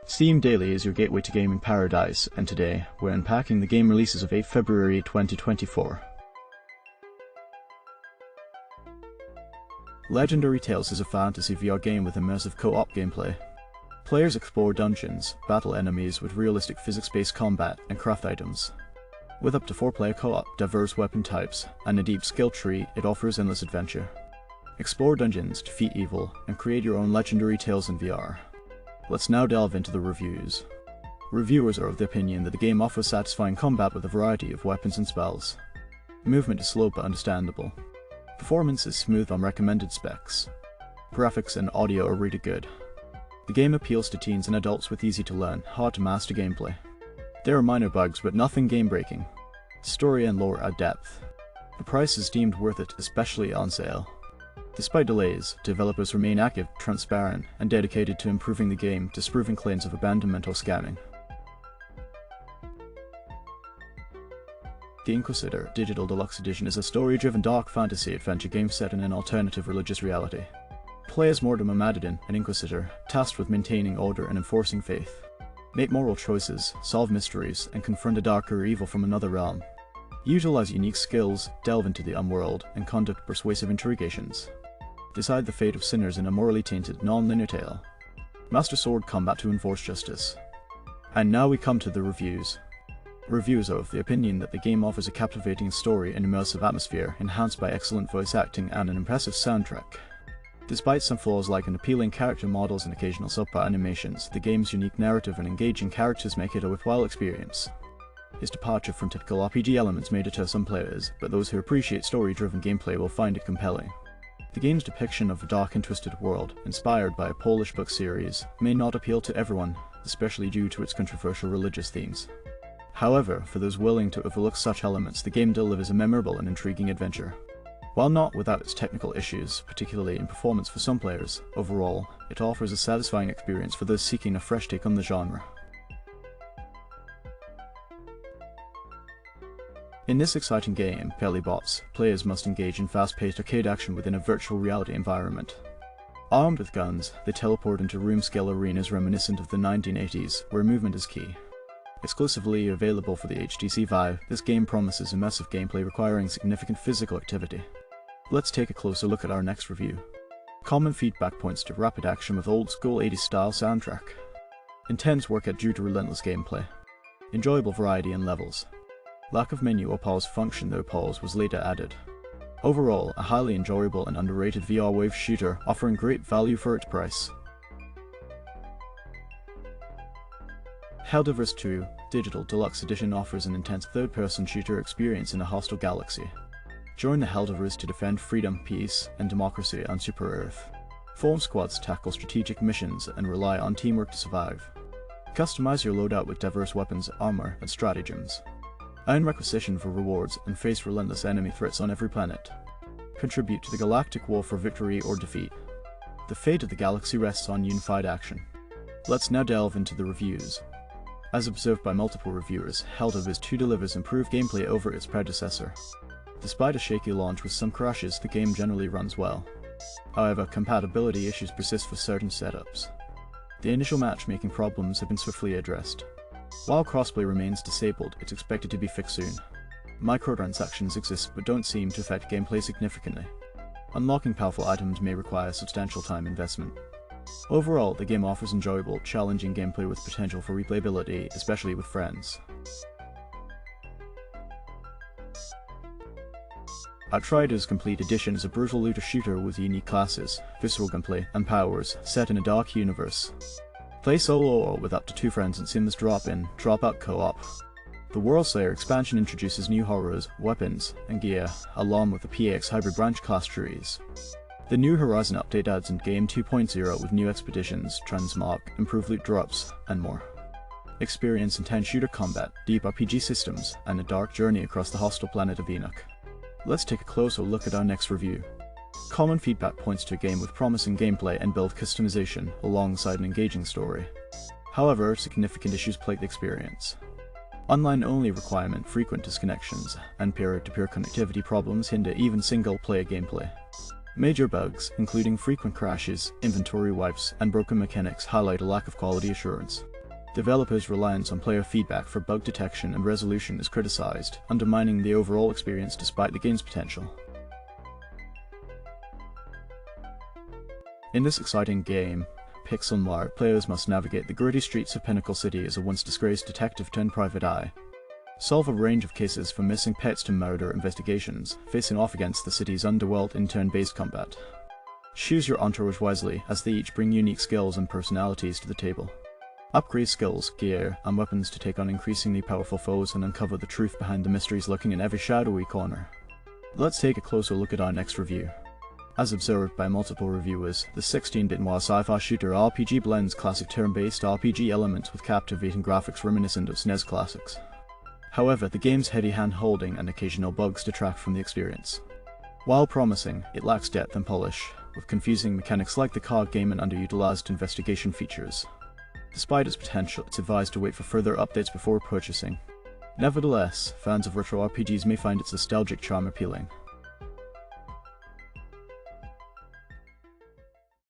Steam Daily is your gateway to gaming paradise, and today, we're unpacking the game releases of 8 February 2024. Legendary Tales is a fantasy VR game with immersive co-op gameplay. Players explore dungeons, battle enemies with realistic physics-based combat, and craft items. With up to 4-player co-op, diverse weapon types, and a deep skill tree, it offers endless adventure. Explore dungeons, defeat evil, and create your own Legendary Tales in VR. Let's now delve into the reviews. Reviewers are of the opinion that the game offers satisfying combat with a variety of weapons and spells. Movement is slow but understandable. Performance is smooth on recommended specs. Graphics and audio are really good. The game appeals to teens and adults with easy-to-learn, hard-to-master gameplay. There are minor bugs, but nothing game-breaking. Story and lore add depth. The price is deemed worth it, especially on sale. Despite delays, developers remain active, transparent, and dedicated to improving the game, disproving claims of abandonment or scamming. The Inquisitor Digital Deluxe Edition is a story-driven dark fantasy adventure game set in an alternative religious reality. Play as Mortimer Madden, an Inquisitor, tasked with maintaining order and enforcing faith. Make moral choices, solve mysteries, and confront a darker evil from another realm. Utilize unique skills, delve into the unworld, and conduct persuasive interrogations. Decide the fate of sinners in a morally tainted, non-linear tale. Master sword combat to enforce justice. And now we come to the reviews. Reviewers are of the opinion that the game offers a captivating story and immersive atmosphere, enhanced by excellent voice acting and an impressive soundtrack. Despite some flaws like appealing character models and occasional subpar animations, the game's unique narrative and engaging characters make it a worthwhile experience. Its departure from typical RPG elements may deter some players, but those who appreciate story-driven gameplay will find it compelling. The game's depiction of a dark and twisted world, inspired by a Polish book series, may not appeal to everyone, especially due to its controversial religious themes. However, for those willing to overlook such elements, the game delivers a memorable and intriguing adventure. While not without its technical issues, particularly in performance for some players, overall, it offers a satisfying experience for those seeking a fresh take on the genre. In this exciting game, BellyBots, players must engage in fast-paced arcade action within a virtual reality environment. Armed with guns, they teleport into room-scale arenas reminiscent of the 1980s, where movement is key. Exclusively available for the HTC Vive, this game promises immersive gameplay requiring significant physical activity. Let's take a closer look at our next review. Common feedback points to rapid action with old-school 80s style soundtrack. Intense workout due to relentless gameplay. Enjoyable variety in levels. Lack of menu or pause function, though pause was later added. Overall, a highly enjoyable and underrated VR wave shooter offering great value for its price. HELLDIVERS 2 Digital Deluxe Edition offers an intense third-person shooter experience in a hostile galaxy. Join the HELLDIVERS to defend freedom, peace, and democracy on Super Earth. Form squads tackle strategic missions and rely on teamwork to survive. Customize your loadout with diverse weapons, armor, and stratagems. Earn requisition for rewards and face relentless enemy threats on every planet. Contribute to the galactic war for victory or defeat. The fate of the galaxy rests on unified action. Let's now delve into the reviews. As observed by multiple reviewers, HELLDIVERS 2 delivers improved gameplay over its predecessor. Despite a shaky launch with some crashes, the game generally runs well. However, compatibility issues persist for certain setups. The initial matchmaking problems have been swiftly addressed. While crossplay remains disabled, it's expected to be fixed soon. Microtransactions exist but don't seem to affect gameplay significantly. Unlocking powerful items may require substantial time investment. Overall, the game offers enjoyable, challenging gameplay with potential for replayability, especially with friends. OUTRIDERS Complete Edition is a brutal looter shooter with unique classes, visceral gunplay, and powers, set in a dark universe. Play solo or with up to 2 friends and seamless drop-in, drop-out co-op. The Worldslayer expansion introduces new horrors, weapons, and gear, along with the PAX hybrid branch class trees. The New Horizon update adds in Game 2.0 with new expeditions, transmog, improved loot drops, and more. Experience intense shooter combat, deep RPG systems, and a dark journey across the hostile planet of Enoch. Let's take a closer look at our next review. Common feedback points to a game with promising gameplay and build customization, alongside an engaging story. However, significant issues plague the experience. Online-only requirement, frequent disconnections, and peer-to-peer connectivity problems hinder even single-player gameplay. Major bugs, including frequent crashes, inventory wipes, and broken mechanics, highlight a lack of quality assurance. Developers' reliance on player feedback for bug detection and resolution is criticized, undermining the overall experience despite the game's potential. In this exciting game, Pixel Noir, players must navigate the gritty streets of Pinnacle City as a once-disgraced detective turned private eye. Solve a range of cases from missing pets to murder investigations, facing off against the city's underworld in turn-based combat. Choose your entourage wisely, as they each bring unique skills and personalities to the table. Upgrade skills, gear, and weapons to take on increasingly powerful foes and uncover the truth behind the mysteries lurking in every shadowy corner. Let's take a closer look at our next review. As observed by multiple reviewers, the 16-bit noir sci-fi shooter RPG blends classic turn-based RPG elements with captivating graphics reminiscent of SNES classics. However, the game's heavy hand-holding and occasional bugs detract from the experience. While promising, it lacks depth and polish, with confusing mechanics like the card game and underutilized investigation features. Despite its potential, it's advised to wait for further updates before purchasing. Nevertheless, fans of retro RPGs may find its nostalgic charm appealing.